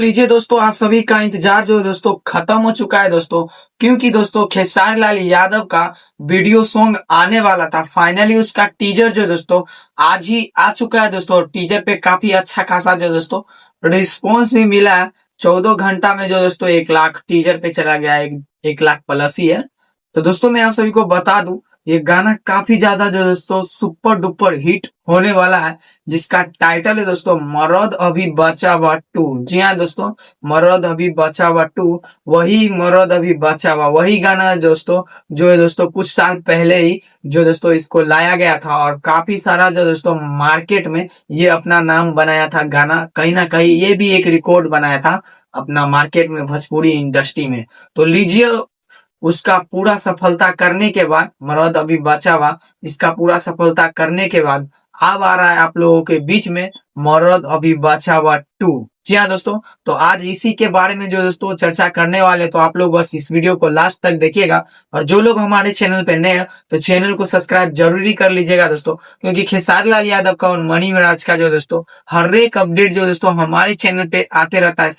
लीजिए दोस्तों, आप सभी का इंतजार जो है दोस्तों खत्म हो चुका है दोस्तों। क्योंकि दोस्तों खेसारी लाल यादव का वीडियो सॉन्ग आने वाला था, फाइनली उसका टीजर जो है दोस्तों आज ही आ चुका है दोस्तों। टीजर पे काफी अच्छा खासा जो है दोस्तों रिस्पॉन्स भी मिला है। 14 घंटा में जो दोस्तों 1 लाख टीजर पे चला गया है, 1 लाख प्लस ही है। तो दोस्तों मैं आप सभी को बता दूं, ये गाना काफी ज्यादा जो दोस्तों सुपर डुपर हिट होने वाला है, जिसका टाइटल है दोस्तों मरद अभी बचा बा 2। जी हाँ दोस्तों, मरद अभी बचा बा 2, वही मरद अभी बचा बा, वही गाना है दोस्तों जो है दोस्तों कुछ साल पहले ही जो दोस्तों इसको लाया गया था। और काफी सारा जो दोस्तों मार्केट में ये अपना नाम बनाया था गाना, कहीं ना कहीं ये भी एक रिकॉर्ड बनाया था अपना मार्केट में, भोजपुरी इंडस्ट्री में। तो लीजिए, उसका पूरा सफलता करने के बाद, मरद अभी बचा हुआ इसका पूरा सफलता करने के बाद अब आ रहा है आप लोगों के बीच में मरद अभी बचा हुआ 2। जी हाँ दोस्तों, तो आज इसी के बारे में जो दोस्तों चर्चा करने वाले, तो आप लोग बस इस वीडियो को लास्ट तक देखिएगा। और जो लोग हमारे चैनल पे नए हैं तो चैनल को सब्सक्राइब जरूरी कर लीजिएगा दोस्तों, क्योंकि खेसारी लाल यादव का और मनी मिराज का जो दोस्तों हर एक अपडेट जो दोस्तों हमारे चैनल पे आते रहता है।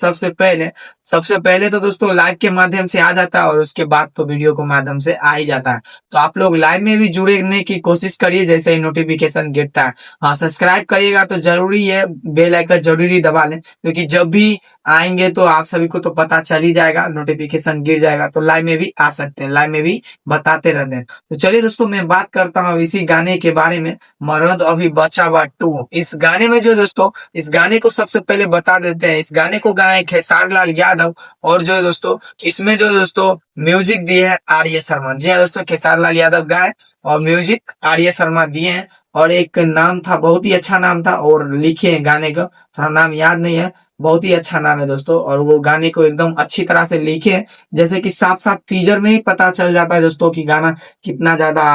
सबसे पहले तो दोस्तों लाइव के माध्यम से आ जाता है, और उसके बाद तो वीडियो के माध्यम से आ ही जाता है। तो आप लोग लाइव में भी जुड़ने की कोशिश करिए जैसे ही नोटिफिकेशन गिरता है। हाँ, सब्सक्राइब करिएगा तो जरूरी है, बेल आइकन जरूरी दबा लें, क्योंकि जब भी आएंगे तो आप सभी को तो पता चल ही जाएगा, नोटिफिकेशन गिर जाएगा तो लाइव में भी आ सकते हैं, लाइव में भी बताते रहते हैं। तो चलिए दोस्तों, मैं बात करता हूँ इसी गाने के बारे में, मरद अभी बचा बा 2। इस गाने में जो दोस्तों, इस गाने को सबसे पहले बता देते हैं, इस गाने को गाए खेसारी लाल यादव, और जो दोस्तों इसमें जो दोस्तों म्यूजिक दिए है आर्य शर्मा। जी हाँ दोस्तों, खेसारी लाल यादव गाए और म्यूजिक आर्य शर्मा दिए हैं। और एक नाम था, बहुत ही अच्छा नाम था, और लिखे हैं गाने का, थोड़ा नाम याद नहीं है, बहुत ही अच्छा नाम है दोस्तों। और वो गाने को एकदम अच्छी तरह से लिखे हैं, जैसे कि साफ साफ टीजर में ही पता चल जाता है दोस्तों कि गाना कितना ज्यादा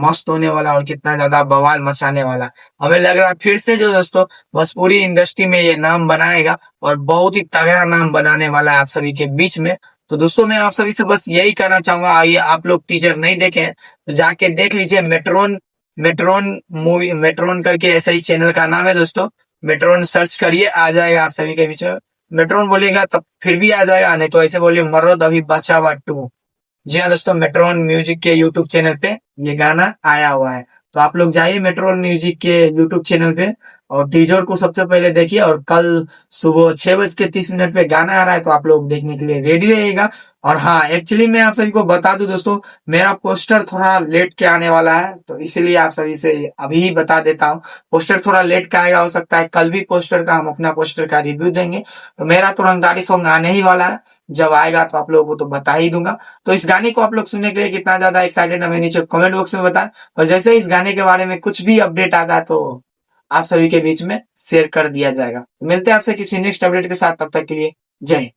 मस्त होने वाला और कितना ज्यादा बवाल मचाने वाला। हमें लग रहा है फिर से जो दोस्तों भोजपुरी इंडस्ट्री में ये नाम बनाएगा, और बहुत ही तगड़ा नाम बनाने वाला है आप सभी के बीच में। तो दोस्तों मैं आप सभी से बस यही कहना चाहूंगा, आइए आप लोग टीजर नहीं देखे तो जाके देख लीजिए। मेट्रोन मेट्रोन मूवी, मेट्रोन करके ऐसा ही चैनल का नाम है दोस्तों, मेट्रोन सर्च करिए आ जाएगा आप सभी के बीच में। मेट्रोन बोलेगा तब फिर भी आ जाएगा, नहीं तो ऐसे बोलिए मरद अभी बचा हुआ 2। जी हाँ दोस्तों, मेट्रोन म्यूजिक के यूट्यूब चैनल पे ये गाना आया हुआ है। तो आप लोग जाइए मेट्रोन म्यूजिक के यूट्यूब चैनल पे और टीजर को सबसे पहले देखिए। और कल सुबह 6:30 पे गाना आ रहा है, तो आप लोग देखने के लिए रेडी रहिएगा। और हाँ, एक्चुअली मैं आप सभी को बता दूं दोस्तों, मेरा पोस्टर थोड़ा लेट के आने वाला है, तो इसीलिए आप सभी से अभी ही बता देता हूँ। पोस्टर थोड़ा लेट का आएगा, हो सकता है कल भी पोस्टर का हम अपना पोस्टर का रिव्यू देंगे। तो मेरा तो रंगदारी सॉन्ग आने ही वाला है, जब आएगा तो आप लोगों को तो बता ही दूंगा। तो इस गाने को आप लोग सुनने के लिए कितना ज्यादा एक्साइटेड हमें नीचे कमेंट बॉक्स में बताएं। और जैसे ही इस गाने के बारे में कुछ भी अपडेट आता है तो आप सभी के बीच में शेयर कर दिया जाएगा। मिलते हैं आपसे किसी नेक्स्ट अपडेट के साथ, तब तक के लिए जय हिंद।